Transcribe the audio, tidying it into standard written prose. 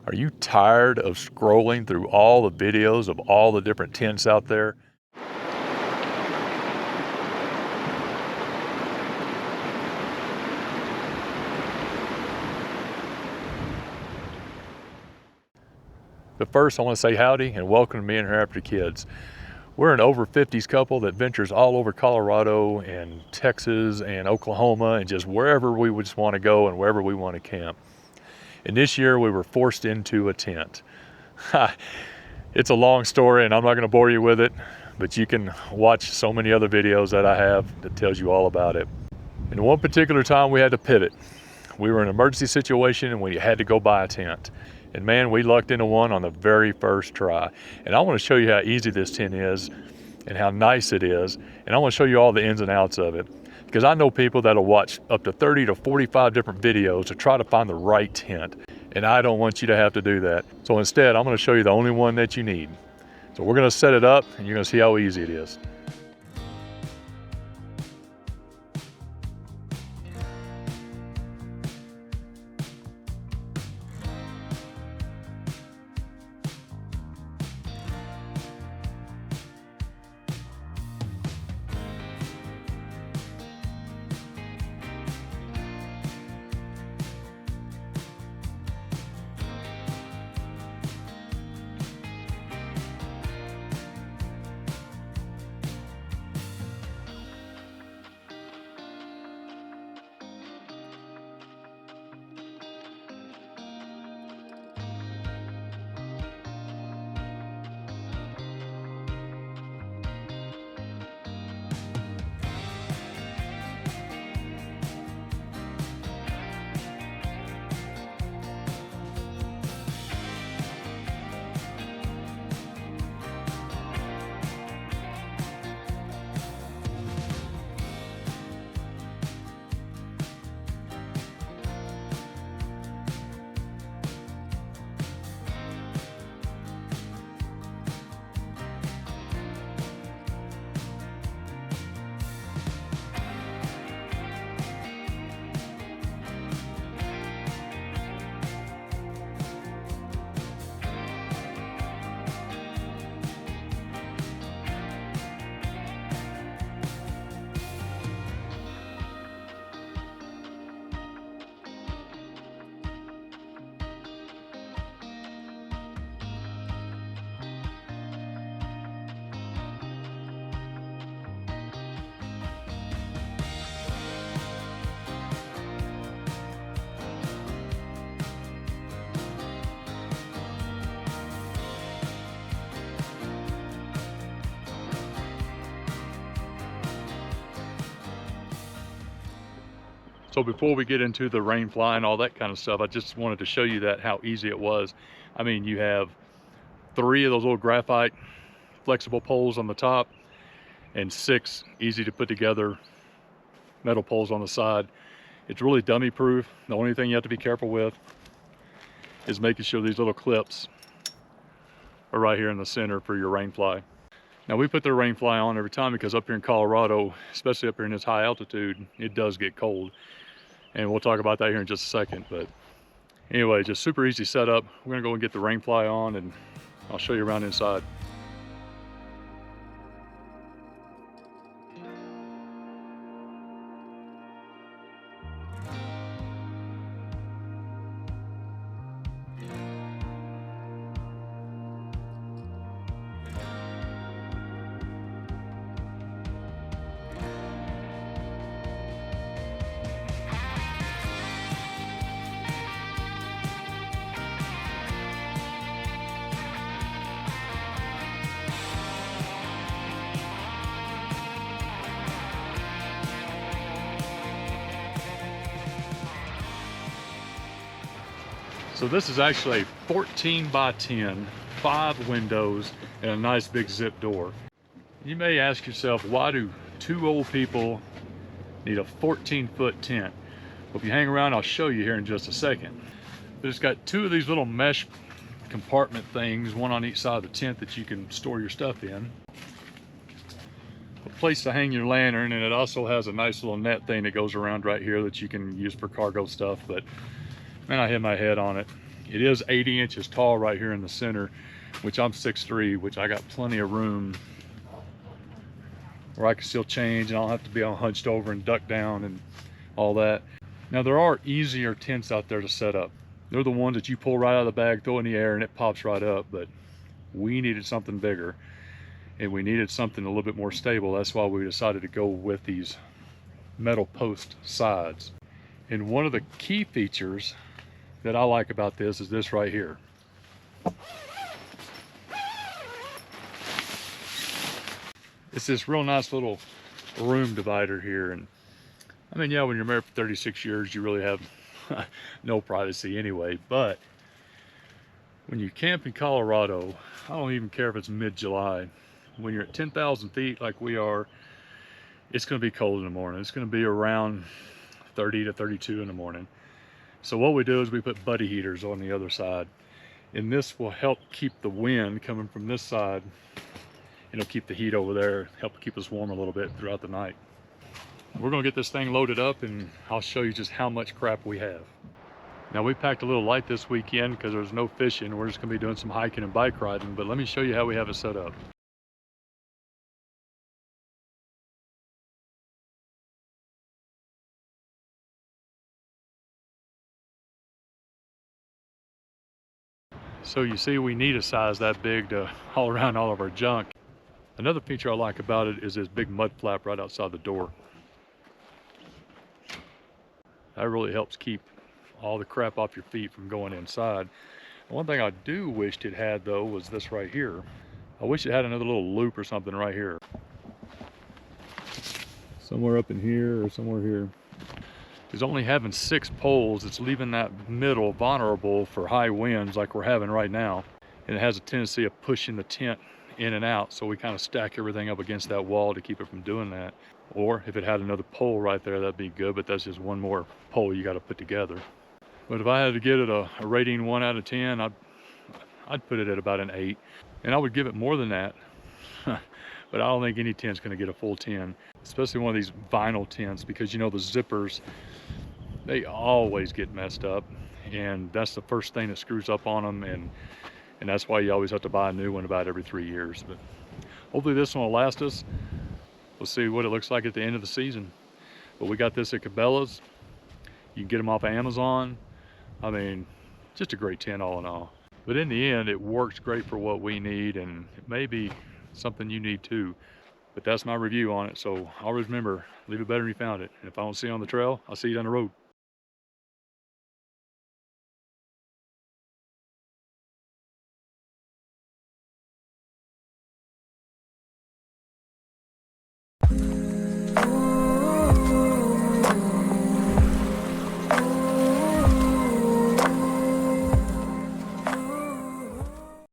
Are you tired of scrolling through all the videos of all the different tents out there? But first, I want to say howdy and welcome to Me and Her After Kids. We're an over 50s couple that ventures all over Colorado and Texas and Oklahoma and just wherever we would just want to go and wherever we want to camp. And this year we were forced into a tent. It's a long story and I'm not going to bore you with it, but you can watch so many other videos that I have that tells you all about it. And one particular time we had to pivot. We were in an emergency situation and we had to go buy a tent. And man, we lucked into one on the very first try. And I want to show you how easy this tent is and how nice it is. And I want to show you all the ins and outs of it. Because I know people that'll watch up to 30 to 45 different videos to try to find the right tent. And I don't want you to have to do that. So instead, I'm going to show you the only one that you need. So we're going to set it up and you're going to see how easy it is. So before we get into the rain fly and all that kind of stuff, I just wanted to show you that how easy it was. I mean, you have 3 of those little graphite flexible poles on the top and 6 easy to put together metal poles on the side. It's really dummy proof. The only thing you have to be careful with is making sure these little clips are right here in the center for your rain fly. Now we put the rain fly on every time because up here in Colorado, especially up here in this high altitude, it does get cold. And we'll talk about that here in just a second. But anyway, just super easy setup. We're gonna go and get the rain fly on and I'll show you around inside. So this is actually a 14 by 10, 5 windows, and a nice big zip door. You may ask yourself, why do 2 old people need a 14-foot tent? Well, if you hang around, I'll show you here in just a second. But it's got 2 of these little mesh compartment things, one on each side of the tent that you can store your stuff in. A place to hang your lantern, and it also has a nice little net thing that goes around right here that you can use for cargo stuff, but man, I hit my head on it. It is 80 inches tall right here in the center, which I'm 6'3", which I got plenty of room where I can still change and I don't have to be all hunched over and duck down and all that. Now there are easier tents out there to set up. They're the ones that you pull right out of the bag, throw in the air, and it pops right up. But we needed something bigger, and we needed something a little bit more stable. That's why we decided to go with these metal post sides. And one of the key features that I like about this is this right here. It's this real nice little room divider here. And I mean, yeah, when you're married for 36 years, you really have no privacy anyway. But when you camp in Colorado, I don't even care if it's mid-July, when you're at 10,000 feet like we are, it's going to be cold in the morning. It's going to be around 30 to 32 in the morning. So what we do is we put buddy heaters on the other side, and this will help keep the wind coming from this side. It'll keep the heat over there, help keep us warm a little bit throughout the night. We're gonna get this thing loaded up and I'll show you just how much crap we have. Now we packed a little light this weekend because there's no fishing. We're just gonna be doing some hiking and bike riding, but let me show you how we have it set up. So you see, we need a size that big to haul around all of our junk. Another feature I like about it is this big mud flap right outside the door. That really helps keep all the crap off your feet from going inside. One thing I do wish it had though was this right here. I wish it had another little loop or something right here. Somewhere up in here or somewhere here. Because only having 6 poles, it's leaving that middle vulnerable for high winds like we're having right now. And it has a tendency of pushing the tent in and out, so we kind of stack everything up against that wall to keep it from doing that. Or if it had another pole right there, that'd be good, but that's just one more pole you got to put together. But if I had to give it a rating 1 out of 10, I'd put it at about an 8. And I would give it more than that, but I don't think any tent's going to get a full 10, especially one of these vinyl tents, because you know the zippers, they always get messed up, and that's the first thing that screws up on them, and that's why you always have to buy a new one about every 3 years. But hopefully this one will last us. We'll see what it looks like at the end of the season. But we got this at Cabela's. You can get them off of Amazon. I mean, just a great tent all in all. But in the end, it works great for what we need, and it may be something you need too. But that's my review on it. So always remember, leave it better than you found it. And if I don't see you on the trail, I'll see you down the road.